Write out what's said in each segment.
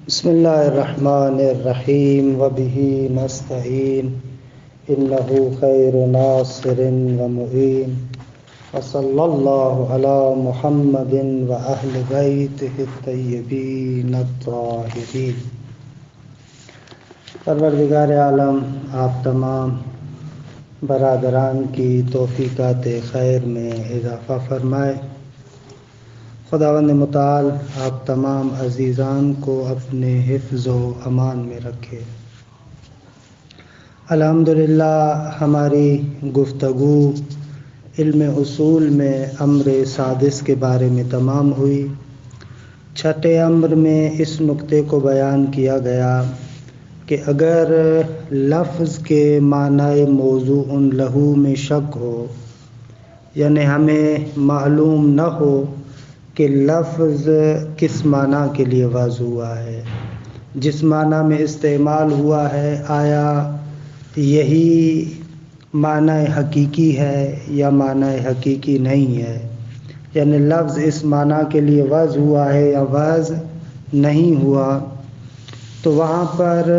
بسم اللہ الرحمن الرحیم وبہ نستعین انہ خیر ناصر ومعین وصلی اللہ علی محمد واہل بیتہ الطیبین الطاہرین۔ پروردگار عالم آپ تمام برادران کی توفیقات خیر میں اضافہ فرمائے۔ خداوند متعال آپ تمام عزیزان کو اپنے حفظ و امان میں رکھے۔ الحمدللہ ہماری گفتگو علم اصول میں امر سادس کے بارے میں تمام ہوئی۔ چھٹے امر میں اس نقطے کو بیان کیا گیا کہ اگر لفظ کے معنی موضوع لہو میں شک ہو، یعنی ہمیں معلوم نہ ہو کہ لفظ کس معنی کے لیے وضع ہوا ہے، جس معنی میں استعمال ہوا ہے آیا یہی معنی حقیقی ہے یا معنی حقیقی نہیں ہے، یعنی لفظ اس معنی کے لیے وضع ہوا ہے یا وضع نہیں ہوا، تو وہاں پر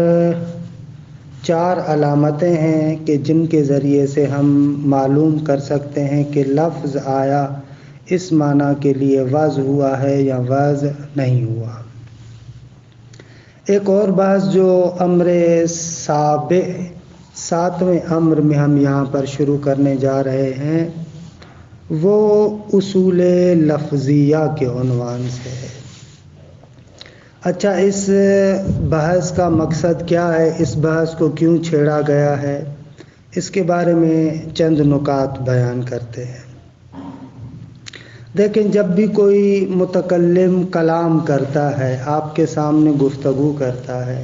4 علامتیں ہیں کہ جن کے ذریعے سے ہم معلوم کر سکتے ہیں کہ لفظ آیا اس معنی کے لیے وضع ہوا ہے یا وضع نہیں ہوا۔ ایک اور بات جو امر سابع 7ویں امر میں ہم یہاں پر شروع کرنے جا رہے ہیں وہ اصول لفظیہ کے عنوان سے ہے۔ اچھا، اس بحث کا مقصد کیا ہے، اس بحث کو کیوں چھیڑا گیا ہے، اس کے بارے میں چند نکات بیان کرتے ہیں۔ دیکھیں، جب بھی کوئی متکلم کلام کرتا ہے، آپ کے سامنے گفتگو کرتا ہے،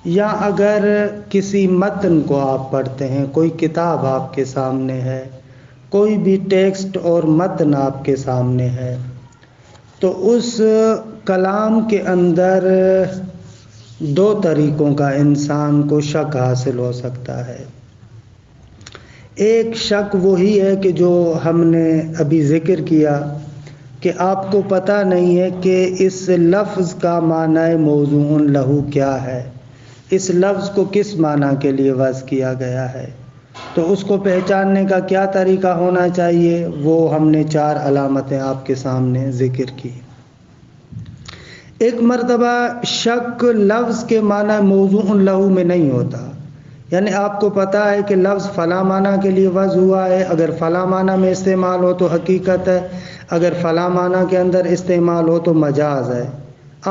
یا اگر کسی متن کو آپ پڑھتے ہیں، کوئی کتاب آپ کے سامنے ہے، کوئی بھی ٹیکسٹ اور متن آپ کے سامنے ہے، تو اس کلام کے اندر 2 طریقوں کا انسان کو شک حاصل ہو سکتا ہے۔ ایک شک وہی ہے کہ جو ہم نے ابھی ذکر کیا کہ آپ کو پتہ نہیں ہے کہ اس لفظ کا معنی موضوع لہو کیا ہے، اس لفظ کو کس معنی کے لیے وضع کیا گیا ہے، تو اس کو پہچاننے کا کیا طریقہ ہونا چاہیے، وہ ہم نے 4 علامتیں آپ کے سامنے ذکر کی۔ ایک مرتبہ شک لفظ کے معنی موضوع لہو میں نہیں ہوتا، یعنی آپ کو پتہ ہے کہ لفظ فلاں معنی کے لیے وضع ہوا ہے، اگر فلاں معنی میں استعمال ہو تو حقیقت ہے، اگر فلاں معنی کے اندر استعمال ہو تو مجاز ہے۔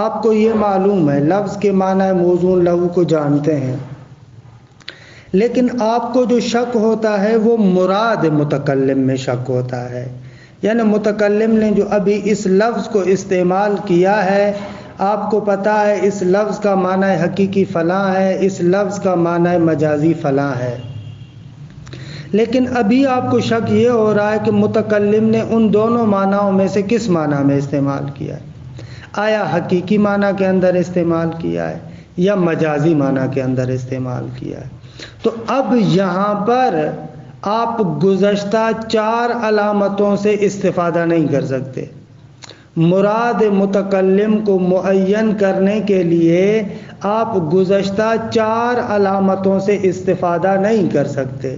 آپ کو یہ معلوم ہے، لفظ کے معنی موضوع لہو کو جانتے ہیں، لیکن آپ کو جو شک ہوتا ہے وہ مراد متکلم میں شک ہوتا ہے، یعنی متکلم نے جو ابھی اس لفظ کو استعمال کیا ہے، آپ کو پتہ ہے اس لفظ کا معنی حقیقی فلاں ہے، اس لفظ کا معنی مجازی فلاں ہے، لیکن ابھی آپ کو شک یہ ہو رہا ہے کہ متکلم نے ان دونوں معنیوں میں سے کس معنی میں استعمال کیا ہے، آیا حقیقی معنی کے اندر استعمال کیا ہے یا مجازی معنی کے اندر استعمال کیا ہے۔ تو اب یہاں پر آپ گزشتہ 4 علامتوں سے استفادہ نہیں کر سکتے۔ مراد متکلم کو معین کرنے کے لیے آپ گزشتہ 4 علامتوں سے استفادہ نہیں کر سکتے۔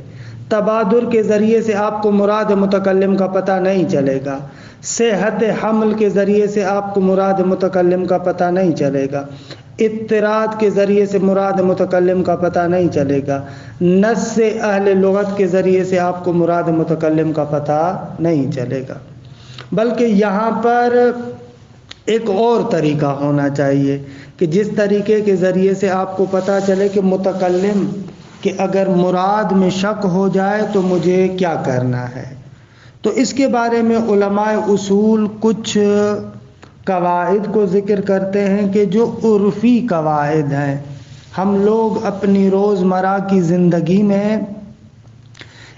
تبادر کے ذریعے سے آپ کو مراد متکلم کا پتہ نہیں چلے گا، صحت حمل کے ذریعے سے آپ کو مراد متکلم کا پتہ نہیں چلے گا، اضطراد کے ذریعے سے مراد متکلم کا پتہ نہیں چلے گا، نص اہل لغت کے ذریعے سے آپ کو مراد متکلم کا پتہ نہیں چلے گا، بلکہ یہاں پر ایک اور طریقہ ہونا چاہیے کہ جس طریقے کے ذریعے سے آپ کو پتہ چلے کہ متکلم کہ اگر مراد میں شک ہو جائے تو مجھے کیا کرنا ہے۔ تو اس کے بارے میں علماء اصول کچھ قواعد کو ذکر کرتے ہیں کہ جو عرفی قواعد ہیں، ہم لوگ اپنی روزمرہ کی زندگی میں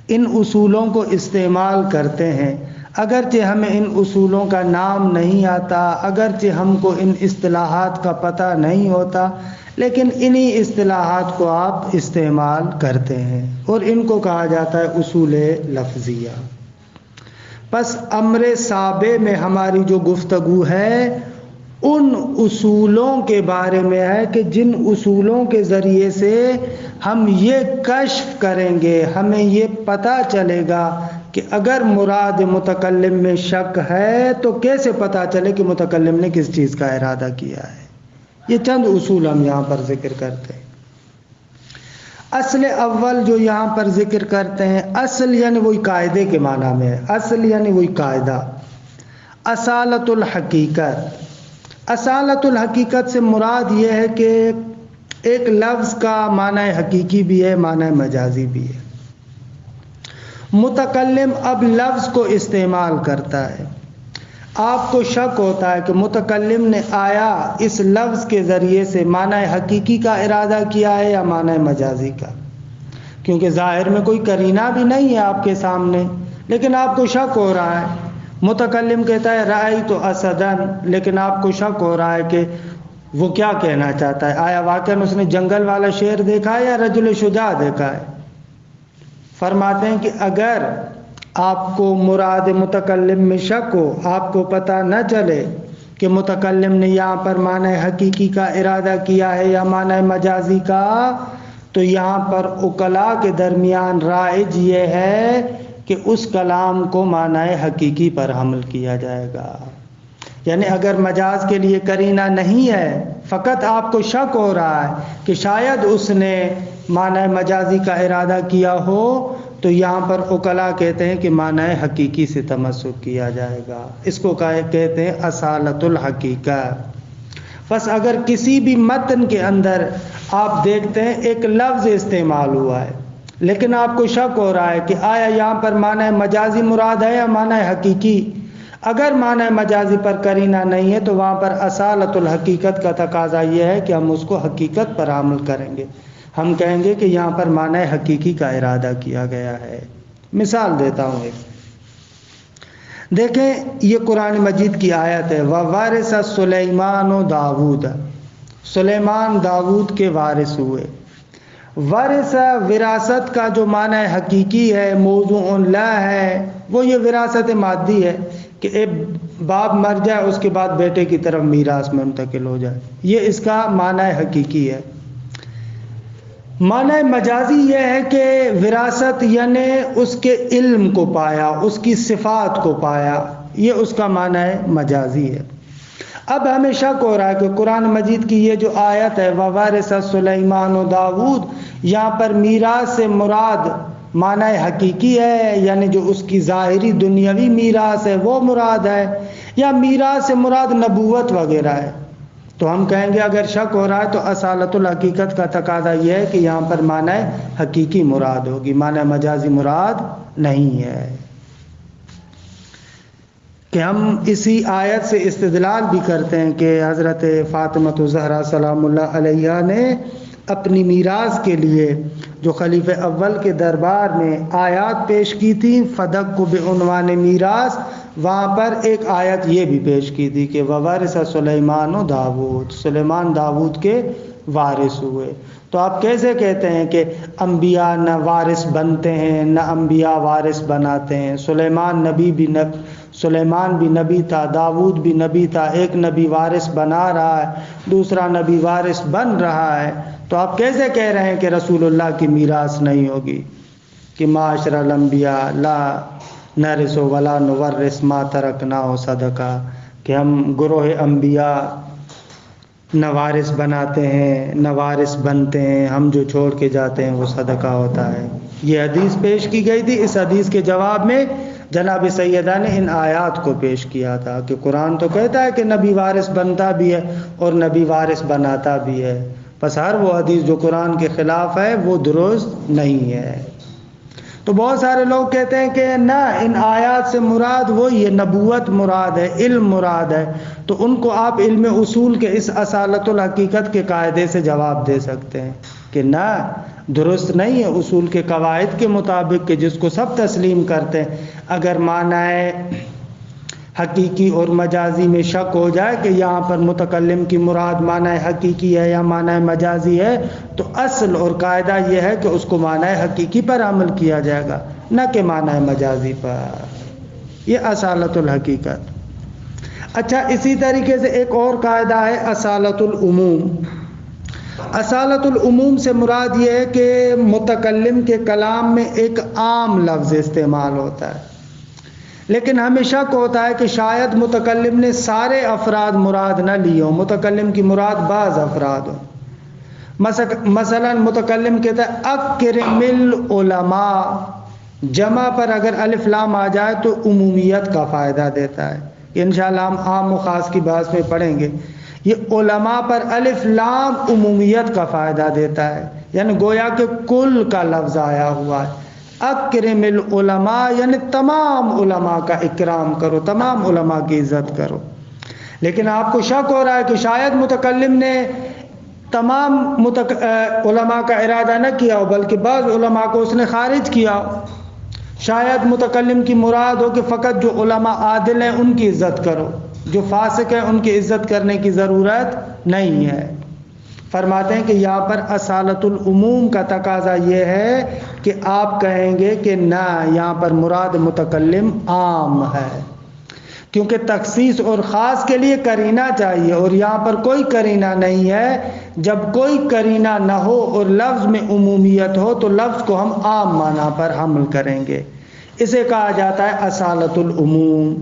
ان اصولوں کو استعمال کرتے ہیں، اگرچہ ہمیں ان اصولوں کا نام نہیں آتا، اگرچہ ہم کو ان اصطلاحات کا پتہ نہیں ہوتا، لیکن انہی اصطلاحات کو آپ استعمال کرتے ہیں اور ان کو کہا جاتا ہے اصول لفظیہ۔ پس امر سابع میں ہماری جو گفتگو ہے ان اصولوں کے بارے میں ہے کہ جن اصولوں کے ذریعے سے ہم یہ کشف کریں گے، ہمیں یہ پتہ چلے گا کہ اگر مراد متکلم میں شک ہے تو کیسے پتہ چلے کہ متکلم نے کس چیز کا ارادہ کیا ہے۔ یہ چند اصول ہم یہاں پر ذکر کرتے ہیں۔ اصل اول جو یہاں پر ذکر کرتے ہیں، اصل یعنی وہی قاعدے کے معنی میں ہے، اصل یعنی وہی قاعدہ، اصالت الحقیقت۔ اصالت الحقیقت سے مراد یہ ہے کہ ایک لفظ کا معنی حقیقی بھی ہے، معنی مجازی بھی ہے۔ متکلم اب لفظ کو استعمال کرتا ہے، آپ کو شک ہوتا ہے کہ متکلم نے آیا اس لفظ کے ذریعے سے معنی حقیقی کا ارادہ کیا ہے یا معنی مجازی کا، کیونکہ ظاہر میں کوئی قرینہ بھی نہیں ہے آپ کے سامنے، لیکن آپ کو شک ہو رہا ہے۔ متکلم کہتا ہے رأیت اسدن، لیکن آپ کو شک ہو رہا ہے کہ وہ کیا کہنا چاہتا ہے، آیا واقعاً اس نے جنگل والا شیر دیکھا ہے یا رجل شجاع دیکھا ہے۔ فرماتے ہیں کہ اگر آپ کو مراد متکلم میں شک ہو، آپ کو پتہ نہ چلے کہ متکلم نے یہاں پر معنی حقیقی کا ارادہ کیا ہے یا معنی مجازی کا، تو یہاں پر عقلاء کے درمیان رائج یہ ہے کہ اس کلام کو معنی حقیقی پر حمل کیا جائے گا۔ یعنی اگر مجاز کے لیے قرینہ نہیں ہے، فقط آپ کو شک ہو رہا ہے کہ شاید اس نے معنی مجازی کا ارادہ کیا ہو، تو یہاں پر عقلاء کہتے ہیں کہ معنی حقیقی سے تمسک کیا جائے گا۔ اس کو کہتے ہیں اصالت الحقیقہ۔ بس اگر کسی بھی متن کے اندر آپ دیکھتے ہیں ایک لفظ استعمال ہوا ہے، لیکن آپ کو شک ہو رہا ہے کہ آیا یہاں پر معنی مجازی مراد ہے یا معنی حقیقی، اگر معنی مجازی پر قرینہ نہیں ہے تو وہاں پر اصالت الحقیقت کا تقاضا یہ ہے کہ ہم اس کو حقیقت پر عمل کریں گے، ہم کہیں گے کہ یہاں پر معنی حقیقی کا ارادہ کیا گیا ہے۔ مثال دیتا ہوں ایک، دیکھیں یہ قرآن مجید کی آیت ہے، وَوَارِثَ سُلَيْمَانُ داود، سلیمان داود کے وارث ہوئے۔ ورث وراثت کا جو معنی حقیقی ہے، موضوع لا ہے، وہ یہ وراثت مادی ہے کہ ایک باپ مر جائے اس کے بعد بیٹے کی طرف میراث میں منتقل ہو جائے، یہ اس کا معنی حقیقی ہے۔ معنی مجازی یہ ہے کہ وراثت یعنی اس کے علم کو پایا، اس کی صفات کو پایا، یہ اس کا معنی مجازی ہے۔ اب ہمیں شک ہو رہا ہے کہ قرآن مجید کی یہ جو آیت ہے وَوَارِثَ سُلَيْمَانُ داود، یہاں پر میراث سے مراد معنی حقیقی ہے، یعنی جو اس کی ظاہری دنیاوی میراث ہے وہ مراد ہے، یا میراث سے مراد نبوت وغیرہ ہے، تو ہم کہیں گے اگر شک ہو رہا ہے تو اصالت الحقیقت کا تقاضا یہ ہے کہ یہاں پر معنی حقیقی مراد ہوگی، معنی مجازی مراد نہیں ہے۔ کہ ہم اسی آیت سے استدلال بھی کرتے ہیں کہ حضرت فاطمہ الزہرا سلام اللہ علیہا نے اپنی میراث کے لیے جو خلیفہ اول کے دربار میں آیات پیش کی تھی فدق بعنوان میراث، وہاں پر ایک آیت یہ بھی پیش کی تھی کہ وَوَارِثَ سُلَيْمَانُ داود، سلیمان داود کے وارث ہوئے۔ تو آپ کیسے کہتے ہیں کہ انبیاء نہ وارث بنتے ہیں نہ انبیاء وارث بناتے ہیں؟ سلیمان بھی نبی تھا، داود بھی نبی تھا، ایک نبی وارث بنا رہا ہے، دوسرا نبی وارث بن رہا ہے، تو آپ کیسے کہہ رہے ہیں کہ رسول اللہ کی میراث نہیں ہوگی؟ کہ معاشر الانبیاء لا نرث ولا نورث ما ترکنا صدقہ، کہ ہم گروہ انبیاء نہ وارث بناتے ہیں نہ وارث بنتے ہیں، ہم جو چھوڑ کے جاتے ہیں وہ صدقہ ہوتا ہے۔ یہ حدیث پیش کی گئی تھی، اس حدیث کے جواب میں جناب سیدہ نے ان آیات کو پیش کیا تھا کہ قرآن تو کہتا ہے کہ نبی وارث بنتا بھی ہے اور نبی وارث بناتا بھی ہے، بس ہر وہ حدیث جو قرآن کے خلاف ہے وہ درست نہیں ہے۔ تو بہت سارے لوگ کہتے ہیں کہ نہ، ان آیات سے مراد وہی ہے، نبوت مراد ہے، علم مراد ہے، تو ان کو آپ علم اصول کے اس اصالت الحقیقت کے قاعدے سے جواب دے سکتے ہیں کہ نہ، درست نہیں ہے اصول کے قواعد کے مطابق کہ جس کو سب تسلیم کرتے ہیں، اگر معنی حقیقی اور مجازی میں شک ہو جائے کہ یہاں پر متکلم کی مراد معنی حقیقی ہے یا معنی مجازی ہے، تو اصل اور قاعدہ یہ ہے کہ اس کو معنی حقیقی پر عمل کیا جائے گا، نہ کہ معنی مجازی پر۔ یہ اصالت الحقیقت۔ اچھا، اسی طریقے سے ایک اور قاعدہ ہے اصالت العموم. اصالت العموم سے مراد یہ ہے کہ متکلم کے کلام میں ایک عام لفظ استعمال ہوتا ہے، لیکن ہمیں شک ہوتا ہے کہ شاید متکلم نے سارے افراد مراد نہ لیے ہوں، متکلم کی مراد بعض افراد ہوں. مثلا متکلم کہتا ہے اکرم العلماء، جمع پر اگر الف لام آ جائے تو عمومیت کا فائدہ دیتا ہے. انشاءاللہ ہم عام و خاص کی بحث میں پڑھیں گے. یہ علماء پر الف لام عمومیت کا فائدہ دیتا ہے، یعنی گویا کہ کل کا لفظ آیا ہوا ہے. اکرم العلماء یعنی تمام علماء کا اکرام کرو، تمام علماء کی عزت کرو. لیکن آپ کو شک ہو رہا ہے کہ شاید متکلم نے تمام علماء کا ارادہ نہ کیا ہو، بلکہ بعض علماء کو اس نے خارج کیا ہو. شاید متکلم کی مراد ہو کہ فقط جو علماء عادل ہیں ان کی عزت کرو، جو فاسق ہیں ان کی عزت کرنے کی ضرورت نہیں ہے. فرماتے ہیں کہ یہاں پر اصالت العموم کا تقاضا یہ ہے کہ آپ کہیں گے کہ نہ، یہاں پر مراد متکلم عام ہے، کیونکہ تخصیص اور خاص کے لیے قرینہ چاہیے، اور یہاں پر کوئی قرینہ نہیں ہے. جب کوئی قرینہ نہ ہو اور لفظ میں عمومیت ہو تو لفظ کو ہم عام معنی پر حمل کریں گے. اسے کہا جاتا ہے اصالت العموم.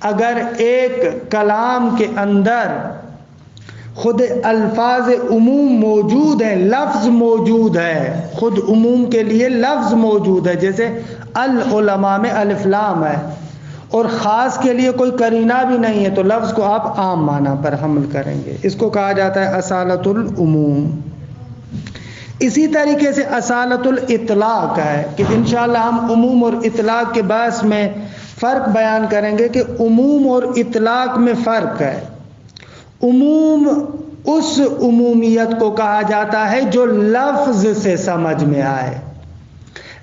اگر ایک کلام کے اندر خود الفاظ عموم موجود ہیں، لفظ موجود ہے، خود عموم کے لیے لفظ موجود ہے، جیسے العلماء میں الف لام ہے، اور خاص کے لیے کوئی قرینہ بھی نہیں ہے، تو لفظ کو آپ عام معنی پر حمل کریں گے. اس کو کہا جاتا ہے اصالت العموم. اسی طریقے سے اصالت الاطلاق ہے کہ انشاءاللہ ہم عموم اور اطلاق کے بحث میں فرق بیان کریں گے کہ عموم اور اطلاق میں فرق ہے. عموم اس عمومیت کو کہا جاتا ہے جو لفظ سے سمجھ میں آئے،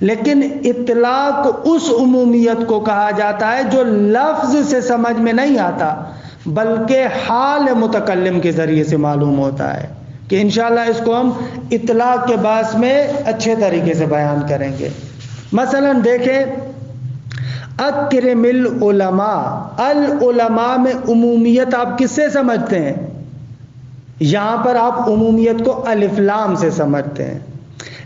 لیکن اطلاق اس عمومیت کو کہا جاتا ہے جو لفظ سے سمجھ میں نہیں آتا بلکہ حال متکلم کے ذریعے سے معلوم ہوتا ہے، کہ انشاءاللہ اس کو ہم اطلاق کے بحث میں اچھے طریقے سے بیان کریں گے. مثلا دیکھیں اکرم العلماء، العلماء میں عمومیت آپ کس سے سمجھتے ہیں؟ یہاں پر آپ عمومیت کو الف لام سے سمجھتے ہیں،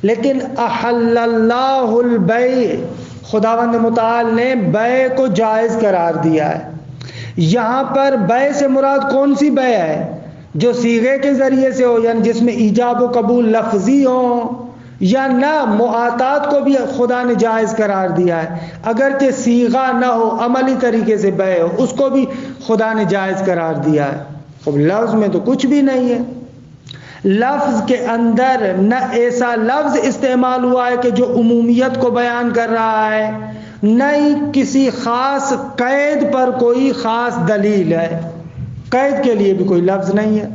لیکن احل اللہ البیع، خداوند متعال نے بیع کو جائز قرار دیا ہے. یہاں پر بیع سے مراد کون سی بیع ہے؟ جو صیغے کے ذریعے سے ہو، یعنی جس میں ایجاب و قبول لفظی ہو، یا نہ معاطات کو بھی خدا نے جائز قرار دیا ہے، اگرچہ صیغہ نہ ہو، عملی طریقے سے بیع ہو، اس کو بھی خدا نے جائز قرار دیا ہے. اب لفظ میں تو کچھ بھی نہیں ہے. لفظ کے اندر نہ ایسا لفظ استعمال ہوا ہے کہ جو عمومیت کو بیان کر رہا ہے، نہ ہی کسی خاص قید پر کوئی خاص دلیل ہے، قید کے لیے بھی کوئی لفظ نہیں ہے.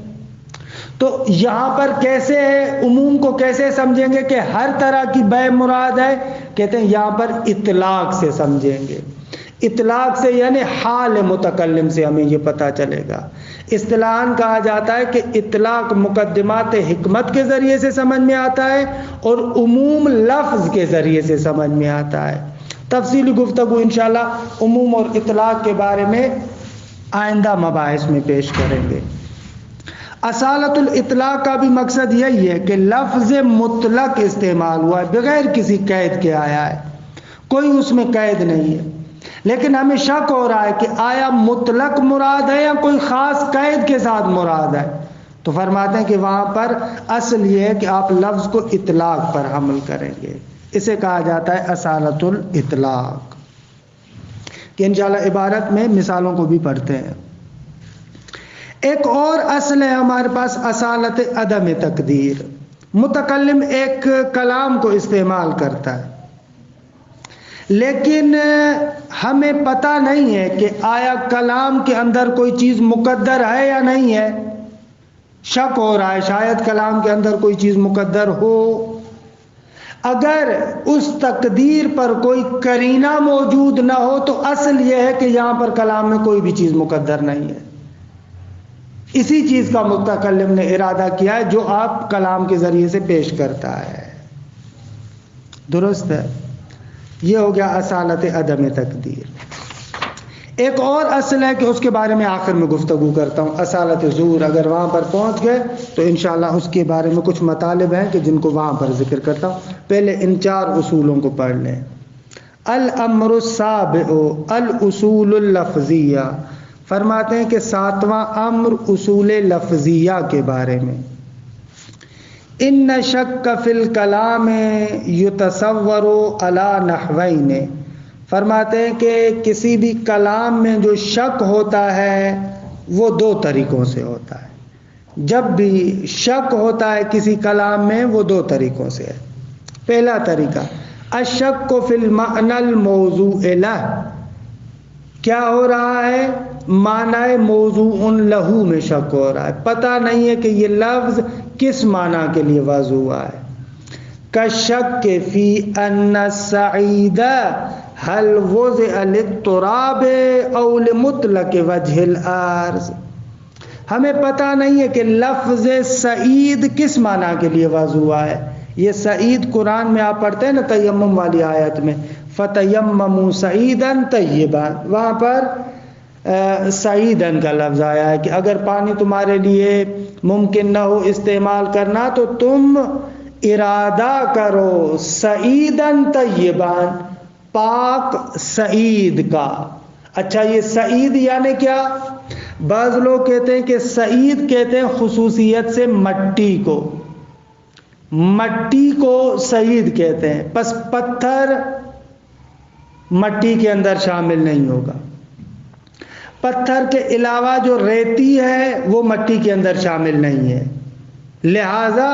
تو یہاں پر کیسے ہے، عموم کو کیسے سمجھیں گے کہ ہر طرح کی بیع مراد ہے؟ کہتے ہیں یہاں پر اطلاق سے سمجھیں گے. اطلاق سے یعنی حال متکلم سے ہمیں یہ پتہ چلے گا. اصطلاحاً کہا جاتا ہے کہ اطلاق مقدمات حکمت کے ذریعے سے سمجھ میں آتا ہے اور عموم لفظ کے ذریعے سے سمجھ میں آتا ہے. تفصیلی گفتگو انشاءاللہ عموم اور اطلاق کے بارے میں آئندہ مباحث میں پیش کریں گے. اصالت الاطلاق کا بھی مقصد یہی ہے کہ لفظ مطلق استعمال ہوا ہے، بغیر کسی قید کے آیا ہے، کوئی اس میں قید نہیں ہے. لیکن ہمیں شک ہو رہا ہے کہ آیا مطلق مراد ہے یا کوئی خاص قید کے ساتھ مراد ہے. تو فرماتے ہیں کہ وہاں پر اصل یہ ہے کہ آپ لفظ کو اطلاق پر حمل کریں گے. اسے کہا جاتا ہے اصالت الاطلاق، کہ انشاءاللہ عبارت میں مثالوں کو بھی پڑھتے ہیں. ایک اور اصل ہے ہمارے پاس اصالت عدم تقدیر. متکلم ایک کلام کو استعمال کرتا ہے، لیکن ہمیں پتہ نہیں ہے کہ آیا کلام کے اندر کوئی چیز مقدر ہے یا نہیں ہے. شک ہو رہا ہے شاید کلام کے اندر کوئی چیز مقدر ہو. اگر اس تقدیر پر کوئی قرینہ موجود نہ ہو تو اصل یہ ہے کہ یہاں پر کلام میں کوئی بھی چیز مقدر نہیں ہے. اسی چیز کا متکلم نے ارادہ کیا ہے جو آپ کلام کے ذریعے سے پیش کرتا ہے. درست ہے؟ یہ ہو گیا اصالت عدم تقدیر. ایک اور اصل ہے کہ اس کے بارے میں آخر میں گفتگو کرتا ہوں، اصالت ظہور، اگر وہاں پر پہنچ گئے تو انشاءاللہ اس کے بارے میں کچھ مطالب ہیں کہ جن کو وہاں پر ذکر کرتا ہوں۔ پہلے ان 4 اصولوں کو پڑھ لیں۔ الامر السابع الاصول اللفظیہ، فرماتے ہیں کہ 7واں امر اصول لفظیہ کے بارے میں۔ ان شک فی الکلام یتصور علی نحوین، فرماتے ہیں کہ کسی بھی کلام میں جو شک ہوتا ہے وہ 2 طریقوں سے ہوتا ہے۔ جب بھی شک ہوتا ہے کسی کلام میں وہ 2 طریقوں سے ہے۔ پہلا طریقہ الشک فی المعنی الموضوع لہ، کیا ہو رہا ہے؟ معنی موضوع لہو میں شک ہو رہا ہے، پتہ نہیں ہے کہ یہ لفظ کس معنی کے لیے وضع ہوا ہے۔ کالشک فی ان السعید هل وضع للتراب او لمطلق وجہ الارض، ہمیں پتہ نہیں ہے کہ لفظ سعید کس معنی کے لیے وضع ہوا ہے۔ یہ سعید قرآن میں آپ پڑھتے ہیں نا تیمم والی آیت میں، فتیمموا سعیدا طیبا، وہاں پر سعیدن کا لفظ آیا ہے کہ اگر پانی تمہارے لیے ممکن نہ ہو استعمال کرنا تو تم ارادہ کرو سعیدن طیبان، پاک سعید کا۔ اچھا یہ سعید یعنی کیا؟ بعض لوگ کہتے ہیں کہ سعید کہتے ہیں خصوصیت سے مٹی کو، مٹی کو سعید کہتے ہیں، پس پتھر مٹی کے اندر شامل نہیں ہوگا، پتھر کے علاوہ جو ریتی ہے وہ مٹی کے اندر شامل نہیں ہے، لہذا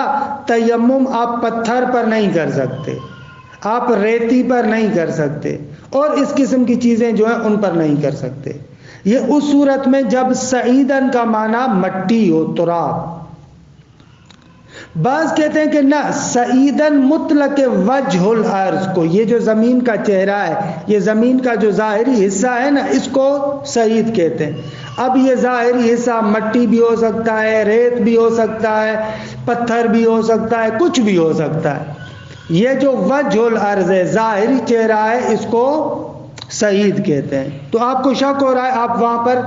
تیمم آپ پتھر پر نہیں کر سکتے، آپ ریتی پر نہیں کر سکتے، اور اس قسم کی چیزیں جو ہیں ان پر نہیں کر سکتے۔ یہ اس صورت میں جب سعیدن کا معنی مٹی ہو، تراب۔ بعض کہتے ہیں کہ نہ، سعیدن مطلق وجہ الارض کو، یہ جو زمین کا چہرہ ہے، یہ زمین کا جو ظاہری حصہ ہے نا، اس کو سعید کہتے ہیں۔ اب یہ ظاہری حصہ مٹی بھی ہو سکتا ہے، ریت بھی ہو سکتا ہے، پتھر بھی ہو سکتا ہے، کچھ بھی ہو سکتا ہے۔ یہ جو وجہ الارض ہے، ظاہری چہرہ ہے، اس کو سعید کہتے ہیں۔ تو آپ کو شک ہو رہا ہے، آپ وہاں پر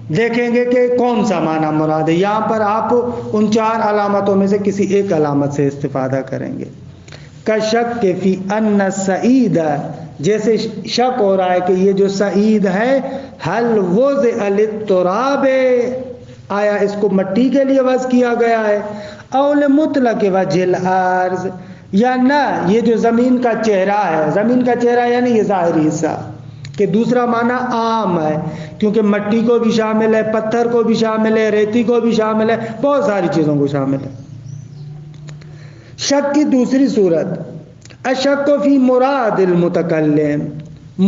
دیکھیں گے کہ کون سا معنی مراد ہے، یہاں پر آپ ان 4 علامتوں میں سے کسی ایک علامت سے استفادہ کریں گے۔ کشک فی ان السعید، جیسے شک ہو رہا ہے کہ یہ جو سعید ہے، حل وضع للتراب، آیا اس کو مٹی کے لیے وضع کیا گیا ہے، او لمطلق وجہ الارض، یا نہ یہ جو زمین کا چہرہ ہے، زمین کا چہرہ یعنی یہ ظاہری حصہ، کہ دوسرا معنی عام ہے کیونکہ مٹی کو بھی شامل ہے، پتھر کو بھی شامل ہے، ریتی کو بھی شامل ہے، بہت ساری چیزوں کو شامل ہے۔ شک کی دوسری صورت الشک فی مراد المتکلم،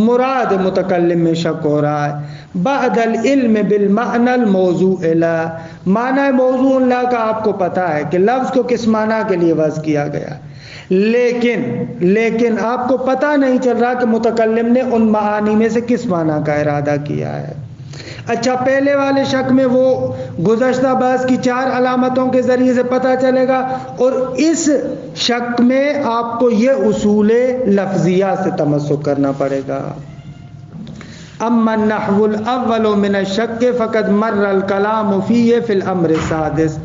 مراد متکلم میں شک ہو رہا ہے، بعد العلم بالمعنی الموضوع لہ، معنی موضوع لہ کا آپ کو پتہ ہے کہ لفظ کو کس معنی کے لیے وضع کیا گیا، لیکن آپ کو پتہ نہیں چل رہا کہ متکلم نے ان معانی میں سے کس معنی کا ارادہ کیا ہے۔ اچھا پہلے والے شک میں وہ گزشتہ بحث کی 4 علامتوں کے ذریعے سے پتہ چلے گا، اور اس شک میں آپ کو یہ اصول لفظیہ سے تمسک کرنا پڑے گا۔ اما النحو الاول من الشک فقد مر الکلام فیہ فی الامر السادس،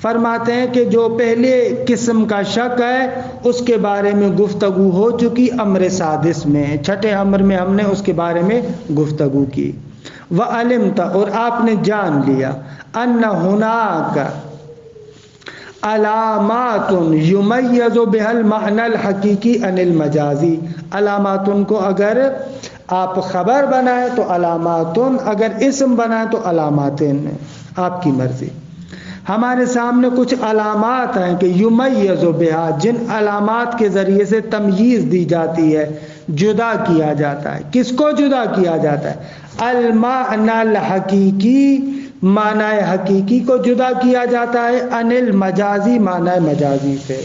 فرماتے ہیں کہ جو پہلے قسم کا شک ہے اس کے بارے میں گفتگو ہو چکی امر سادس میں، 6 امر میں ہم نے اس کے بارے میں گفتگو کی۔ وعلمت، اور آپ نے جان لیا، ان ہناک علامات یمیز بها المعنی الحقیقی عن المجازی، علامات کو اگر آپ خبر بنائیں تو علامات، اگر اسم بنائیں تو علامات، آپ کی مرضی۔ ہمارے سامنے کچھ علامات ہیں کہ یمیز بہا، جن علامات کے ذریعے سے تمییز دی جاتی ہے، جدا کیا جاتا ہے۔ کس کو جدا کیا جاتا ہے؟ المعنی الحقیقی، معنی حقیقی کو جدا کیا جاتا ہے، عن المجازی، معنی مجازی سے۔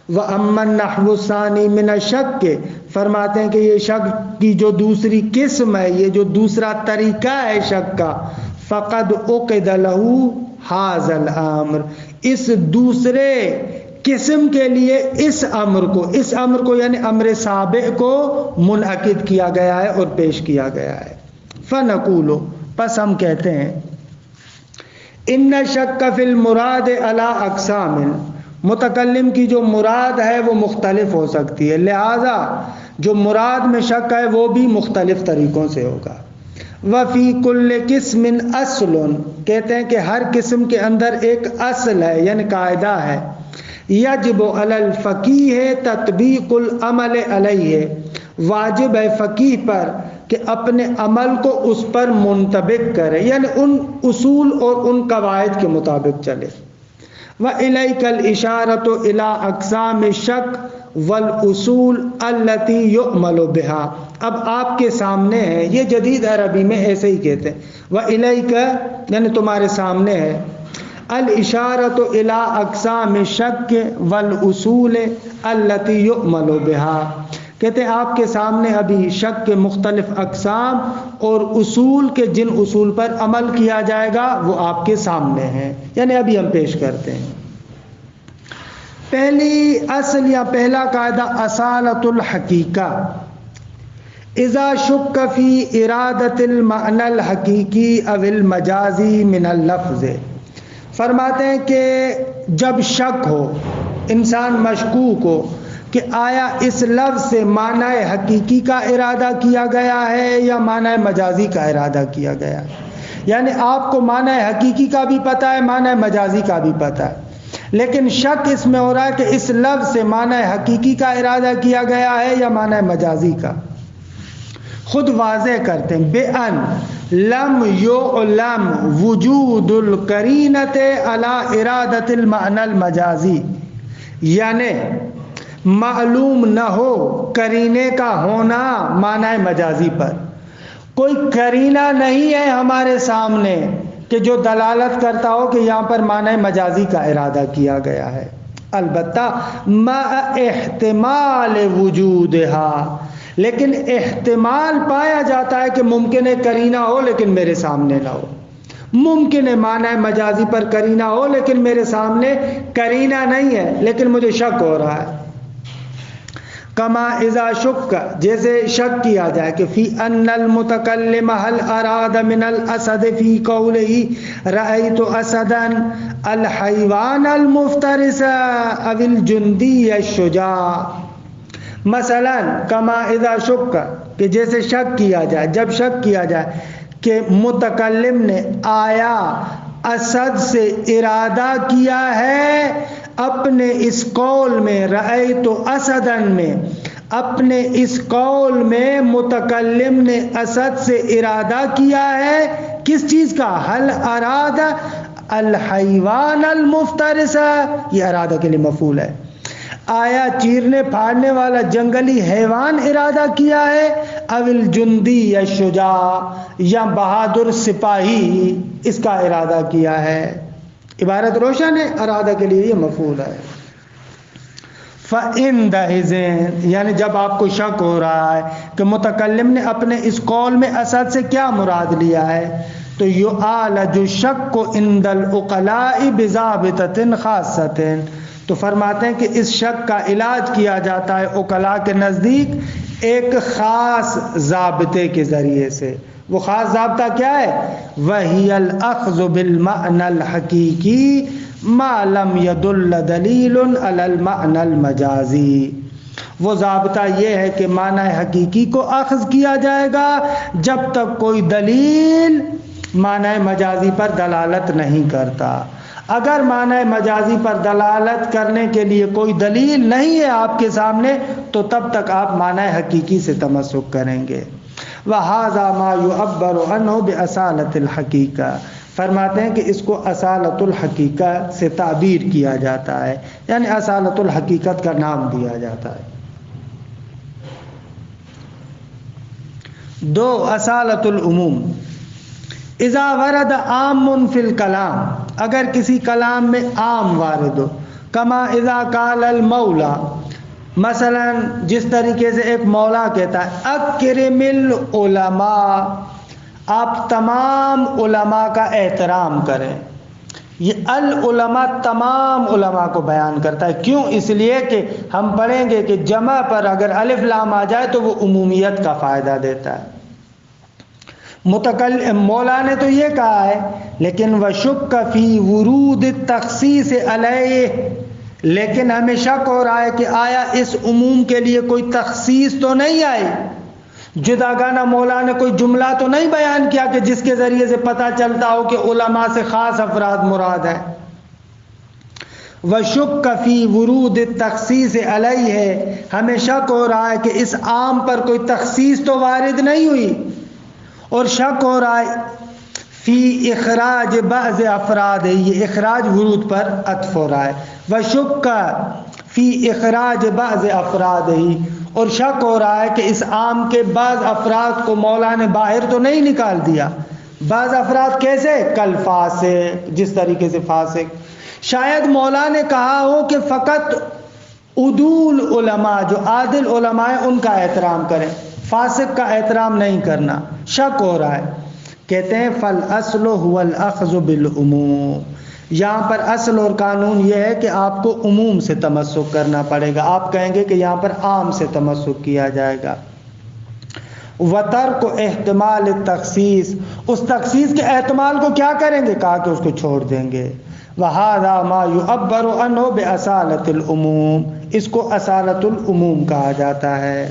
وَأَمَّا النَّحْوُ الثَّانِي مِنَ الشَّكِّ، فرماتے ہیں کہ یہ شک کی جو دوسری قسم ہے، یہ جو دوسرا طریقہ ہے شک کا، فَقَدْ عُقِدَ لَهُ هَذَا الْأَمْرُ، اس دوسرے قسم کے لیے اس امر کو یعنی امر سابق کو منعقد کیا گیا ہے اور پیش کیا گیا ہے. فنقول، پس ہم کہتے ہیں، ان شک فی المراد علی اقسام، متکلم کی جو مراد ہے وہ مختلف ہو سکتی ہے، لہذا جو مراد میں شک ہے وہ بھی مختلف طریقوں سے ہوگا. وفی کل قسم اصل، کہتے ہیں کہ ہر قسم کے اندر ایک اصل ہے یعنی قاعدہ ہے. یجب علی الفقیہ تطبیق العمل علیہ، واجب ہے فقیہ پر کہ اپنے عمل کو اس پر منطبق کرے، یعنی ان اصول اور ان قواعد کے مطابق چلے. وَإِلَيْكَ الْإِشَارَةُ إِلَىٰ أَقْسَامِ الشَّكِّ وَالْأُصُولِ الَّتِي يُعْمَلُ بِهَا. اب آپ کے سامنے ہے، یہ جدید عربی میں ایسے ہی کہتے ہیں، وَإِلَيْكَ یعنی تمہارے سامنے ہے، الْإِشَارَةُ إِلَىٰ أَقْسَامِ الشَّكِّ وَالْأُصُولِ الَّتِي يُعْمَلُ بِهَا. کہتے ہیں آپ کے سامنے ابھی شک کے مختلف اقسام اور اصول کے جن اصول پر عمل کیا جائے گا وہ آپ کے سامنے ہیں، یعنی ابھی ہم پیش کرتے ہیں. پہلی اصل یا پہلا قاعدہ اصالۃ الحقیقہ. اذا شک فی ارادۃ المعنی الحقیقی او المجازی من اللفظ. فرماتے ہیں کہ جب شک ہو، انسان مشکوک ہو کہ آیا اس لفظ سے معنی حقیقی کا ارادہ کیا گیا ہے یا معنی مجازی کا ارادہ کیا گیا ہے. یعنی آپ کو معنی حقیقی کا بھی پتہ ہے، معنی مجازی کا بھی پتہ ہے، لیکن شک اس میں ہو رہا ہے کہ اس لفظ سے معنی حقیقی کا ارادہ کیا گیا ہے یا معنی مجازی کا. خود واضح کرتے ہیں، بِأَنْ لَمْ يُعْلَمْ وُجُودُ الْقَرِينَةِ عَلَىٰ إِرَادَةِ الْمَعْنَى الْمَجَازِي، یعنی معلوم نہ ہو قرینے کا ہونا معنی مجازی پر. کوئی قرینہ نہیں ہے ہمارے سامنے کہ جو دلالت کرتا ہو کہ یہاں پر معنی مجازی کا ارادہ کیا گیا ہے. البتہ مع احتمال وجودہا، لیکن احتمال پایا جاتا ہے کہ ممکن ہے قرینہ ہو لیکن میرے سامنے نہ ہو. ممکن ہے معنی مجازی پر قرینہ ہو لیکن میرے سامنے قرینہ نہیں ہے لیکن مجھے شک ہو رہا ہے. کما اذا شک، جیسے شک کیا جائے کہ فی ان المتکلم هل اراد من الاسد فی قوله رأیت اسدا الحیوان المفترس او الجندی الشجاع. مثلا کما اذا شک، کہ جیسے شک کیا جائے، جب شک کیا جائے کہ متکلم نے آیا اسد سے ارادہ کیا ہے اپنے اس قول میں، رأیت اسدن میں، اپنے اس قول میں متکلم نے اسد سے ارادہ کیا ہے کس چیز کا؟ حل اراد الحیوان المفترس، یہ ارادہ کے لیے مفعول ہے. آیا چیرنے پھاڑنے والا جنگلی حیوان ارادہ کیا ہے، او الجندی یا شجاع، یا بہادر سپاہی اس کا ارادہ کیا ہے. عبارت روشن ہے، ارادہ کے لیے یہ مفعول ہے. فَإِنْدَئِذٍ، یعنی جب آپ کو شک ہو رہا ہے کہ متکلم نے اپنے اس قول میں اسد سے کیا مراد لیا ہے، تو یعالج الشک عند العقلاء بضابطۃ خاصۃ، تو فرماتے ہیں کہ اس شک کا علاج کیا جاتا ہے عقلاء کے نزدیک ایک خاص ضابطے کے ذریعے سے. وہ خاص ضابطہ کیا ہے؟ وَهِيَ الْأَخْذُ بِالْمَعْنَى الْحَقِيقِي مَا لَمْ يَدُلَّ دَلِيلٌ عَلَى الْمَعْنَى الْمَجَازِي. وہ ضابطہ یہ ہے کہ معنی حقیقی کو اخذ کیا جائے گا جب تک کوئی دلیل معنی مجازی پر دلالت نہیں کرتا. اگر معنی مجازی پر دلالت کرنے کے لیے کوئی دلیل نہیں ہے آپ کے سامنے تو تب تک آپ معنی حقیقی سے تمسک کریں گے. وَهَذَا مَا يُعَبَّرُ عَنْهُ بِأَصَالَةِ الْحَقِيقَةِ، فرماتے ہیں کہ اس کو اصالۃ الحقیقہ سے تعبیر کیا جاتا ہے، یعنی اصالۃ الحقیقت کا نام دیا جاتا ہے. 2 اصالۃ العموم. اذا ورد عام فی الکلام، اگر کسی کلام میں عام وارد ہو، کما اذا قال المولا، مثلا جس طریقے سے ایک مولا کہتا ہے اکرم العلماء، آپ تمام علماء کا احترام کریں. یہ العلماء تمام علماء کو بیان کرتا ہے. کیوں؟ اس لیے کہ ہم پڑھیں گے کہ جمع پر اگر الف لام آ جائے تو وہ عمومیت کا فائدہ دیتا ہے. مولا نے تو یہ کہا ہے لیکن وشک فی ورود تخصیص علیہ، لیکن ہمیں شک ہو رہا ہے کہ آیا اس عموم کے لیے کوئی تخصیص تو نہیں آئی، جداگانہ مولا نے کوئی جملہ تو نہیں بیان کیا کہ جس کے ذریعے سے پتہ چلتا ہو کہ علماء سے خاص افراد مراد ہے. وشک فی ورود تخصیص علیہ ہے، ہمیں شک ہو رہا ہے کہ اس عام پر کوئی تخصیص تو وارد نہیں ہوئی، اور شک ہو رہا ہے فی اخراج بعض افراد ہے، یہ اخراج ورود پر عطف ہو رہا ہے. وشک فی اخراج بعض افراد ہی، اور شک ہو رہا ہے کہ اس عام کے بعض افراد کو مولا نے باہر تو نہیں نکال دیا. بعض افراد کیسے؟ کل فاسق، جس طریقے سے فاسق. شاید مولا نے کہا ہو کہ فقط عدول علماء، جو عادل علماء ہیں ان کا احترام کریں، فاسق کا احترام نہیں کرنا. شک ہو رہا ہے. کہتے ہیں فالاصل هو الاخذ بالعموم، یہاں پر اصل اور قانون یہ ہے کہ آپ کو عموم سے تمسک کرنا پڑے گا. آپ کہیں گے کہ یہاں پر عام سے تمسک کیا جائے گا. وترک احتمال التخصیص، اس تخصیص کے احتمال کو کیا کریں گے؟ کہا کہ اس کو چھوڑ دیں گے. وَهَذَا مَا يُعَبَّرُ عَنْهُ بِأَصَالَةِ الْعُمُومِ، اس کو اصالۃ العموم کہا جاتا ہے.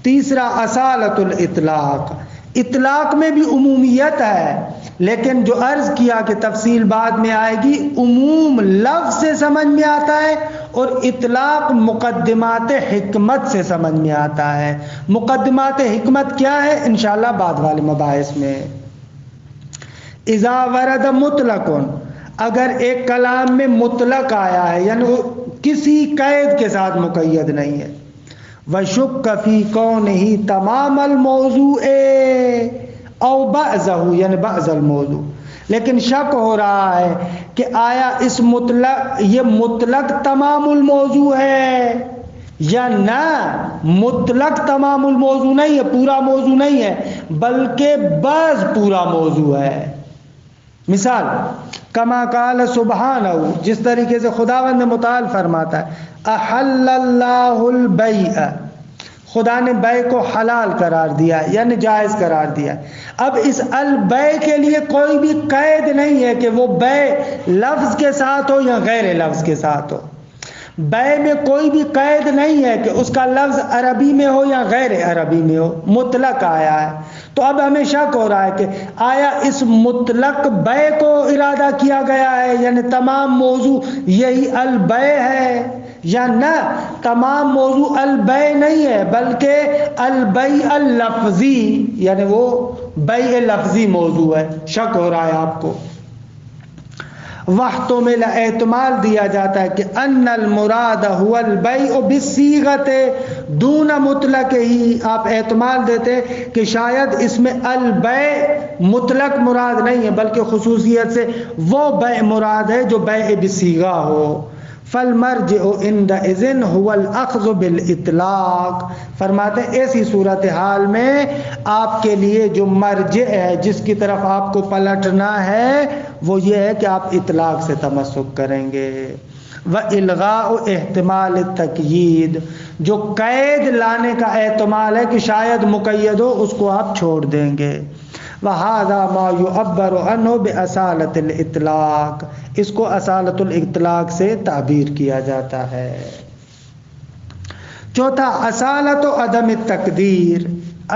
تیسرا اصالۃ الاطلاق، اطلاق میں بھی عمومیت ہے، لیکن جو عرض کیا کہ تفصیل بعد میں آئے گی، عموم لفظ سے سمجھ میں آتا ہے اور اطلاق مقدمات حکمت سے سمجھ میں آتا ہے. مقدمات حکمت کیا ہے؟ انشاءاللہ بعد والے مباحث میں. اذا ورد مطلق، اگر ایک کلام میں مطلق آیا ہے یعنی وہ کسی قید کے ساتھ مقید نہیں ہے. وشک فی کونہ تمام الموضوع او بعضہ، یعنی بعض الموضوع، لیکن شک ہو رہا ہے کہ آیا اس مطلق، یہ مطلق تمام الموضوع ہے یا نہ. مطلق تمام الموضوع نہیں ہے، پورا موضوع نہیں ہے، بلکہ بعض پورا موضوع ہے. مثال کما قال سبحانہ، جس طریقے سے خداوند متعال فرماتا ہے احل اللہ البیع، خدا نے بیع کو حلال قرار دیا یعنی جائز قرار دیا. اب اس البیع کے لیے کوئی بھی قید نہیں ہے کہ وہ بیع لفظ کے ساتھ ہو یا غیر لفظ کے ساتھ ہو. بیع میں کوئی بھی قید نہیں ہے کہ اس کا لفظ عربی میں ہو یا غیر عربی میں ہو، مطلق آیا ہے. تو اب ہمیں شک ہو رہا ہے کہ آیا اس مطلق بیع کو ارادہ کیا گیا ہے یعنی تمام موضوع یہی البیع ہے یا نہ، تمام موضوع البیع نہیں ہے بلکہ البیع اللفظی یعنی وہ بیع لفظی موضوع ہے. شک ہو رہا ہے آپ کو. واحتمل، احتمال دیا جاتا ہے کہ ان المراد هو البیع بالصیغۃ دون مطلق ہی، آپ احتمال دیتے کہ شاید اس میں البیع مطلق مراد نہیں ہے بلکہ خصوصیت سے وہ بیع مراد ہے جو بیع بالصیغہ ہو. فالمرجع عندئذ هو الاخذ بالاطلاق، فرماتے ہیں ایسی صورتحال میں آپ کے لیے جو مرجع ہے، جس کی طرف آپ کو پلٹنا ہے، وہ یہ ہے کہ آپ اطلاق سے تمسک کریں گے. وَإِلْغَاءُ احتمال التقیید، جو قید لانے کا احتمال ہے کہ شاید مقید ہو، اس کو آپ چھوڑ دیں گے. وَهَذَا مَا يُعَبَّرُ عَنْهُ بِأَصَالَةِ الْإِطْلَاقِ، اس کو اصالۃ الاطلاق سے تعبیر کیا جاتا ہے. چوتھا اصالت و عدم التقدیر.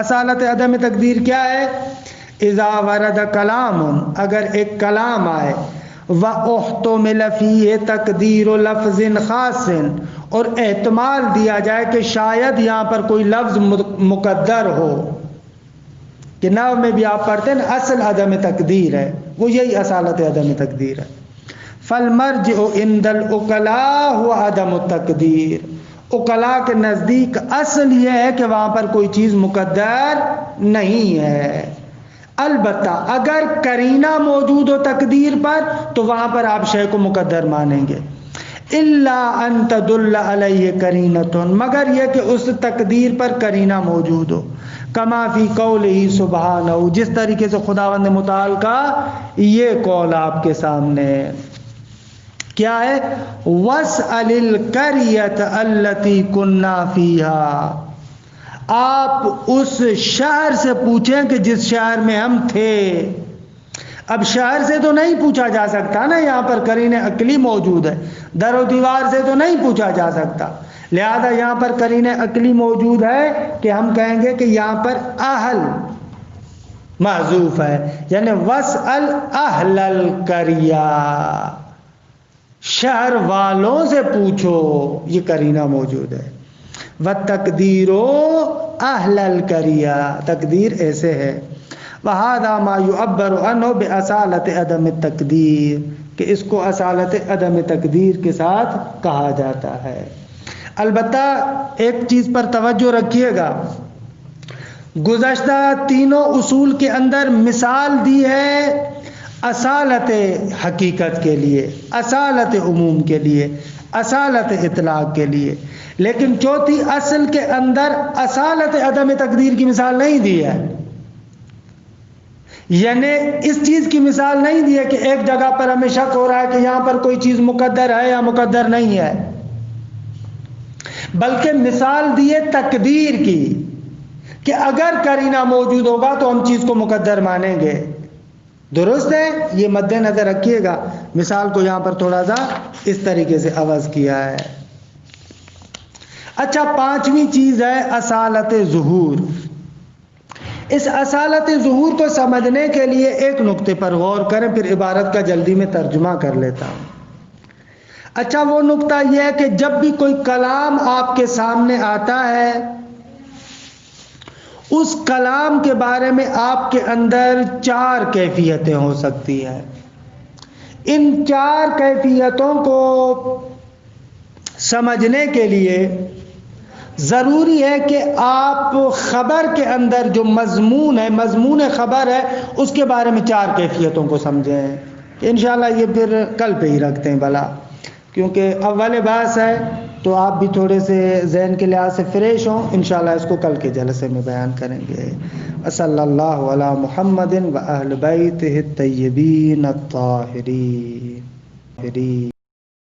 اصالت عدم تقدیر کیا ہے؟ اذا ورد کلام، اگر ایک کلام آئے، وَأُحْتُمِلَ فِيهِ تَقْدِيرُ لَفْظٍ خَاصٍ، اور احتمال دیا جائے کہ شاید یہاں پر کوئی لفظ مقدر ہو، کہ نحو میں بھی آپ پڑھتے ہیں اصل عدم تقدیر ہے، وہ یہی اصالت عدم تقدیر ہے. فالمرجع عند العقلاء هو عدم التقدیر، عقلاء کے نزدیک اصل یہ ہے کہ وہاں پر کوئی چیز مقدر نہیں ہے. البتہ اگر قرینہ موجود ہو تقدیر پر تو وہاں پر آپ شے کو مقدر مانیں گے. الا ان تدل علیہ قرینۃ، مگر یہ کہ اس تقدیر پر قرینہ موجود ہو. کما فی قولہ سبحانہ، جس طریقے سے خداوند متعال کا یہ قول آپ کے سامنے ہے، کیا ہے؟ وَاسْأَلِ الْقَرْيَةَ الَّتِي كُنَّا فِيهَا، آپ اس شہر سے پوچھیں کہ جس شہر میں ہم تھے۔ اب شہر سے تو نہیں پوچھا جا سکتا نا، یہاں پر قرین عقلی موجود ہے، در و دیوار سے تو نہیں پوچھا جا سکتا، لہذا یہاں پر قرین عقلی موجود ہے کہ ہم کہیں گے کہ یہاں پر اہل محذوف ہے، یعنی وَاسْأَلْ أَهْلَ الْقَرْيَةِ، شہر والوں سے پوچھو، یہ قرینہ موجود ہے۔ وَالتَّقْدِيرُ أَهْلَ الْقَرْيَةِ، تقدیر ایسے ہے، وَهَذَا مَا يُعَبَّرُ عَنْهُ بِأَصَالَةِ عَدَمِ التَّقْدِيرِ، کہ اس کو اصالت عدم تقدیر کے ساتھ کہا جاتا ہے۔ البتہ ایک چیز پر توجہ رکھیے گا، گزشتہ تینوں اصول کے اندر مثال دی ہے اصالت حقیقت کے لیے، اصالت عموم کے لیے، اصالت اطلاق کے لیے، لیکن چوتھی اصل کے اندر اصالت عدم تقدیر کی مثال نہیں دی ہے، یعنی اس چیز کی مثال نہیں دی ہے کہ ایک جگہ پر ہمیں شک ہو رہا ہے کہ یہاں پر کوئی چیز مقدر ہے یا مقدر نہیں ہے، بلکہ مثال دی ہے تقدیر کی کہ اگر قرینہ موجود ہوگا تو ہم چیز کو مقدر مانیں گے۔ درست ہے، یہ مد نظر رکھیے گا، مثال کو یہاں پر تھوڑا سا اس طریقے سے عوض کیا ہے۔ اچھا، پانچویں چیز ہے اصالت ظہور۔ اس اصالت ظہور کو سمجھنے کے لیے ایک نقطے پر غور کریں، پھر عبارت کا جلدی میں ترجمہ کر لیتا ہوں۔ اچھا، وہ نقطہ یہ ہے کہ جب بھی کوئی کلام آپ کے سامنے آتا ہے، اس کلام کے بارے میں آپ کے اندر چار کیفیتیں ہو سکتی ہیں۔ ان چار کیفیتوں کو سمجھنے کے لیے ضروری ہے کہ آپ خبر کے اندر جو مضمون ہے، مضمون خبر ہے، اس کے بارے میں چار کیفیتوں کو سمجھیں۔ انشاءاللہ یہ پھر کل پہ ہی رکھتے ہیں بھلا، کیونکہ اول بحث ہے تو آپ بھی تھوڑے سے ذہن کے لحاظ سے فریش ہوں، انشاءاللہ اس کو کل کے جلسے میں بیان کریں گے۔ صلی اللہ علی محمد و اہل بیتہ الطیبین الطاہرین۔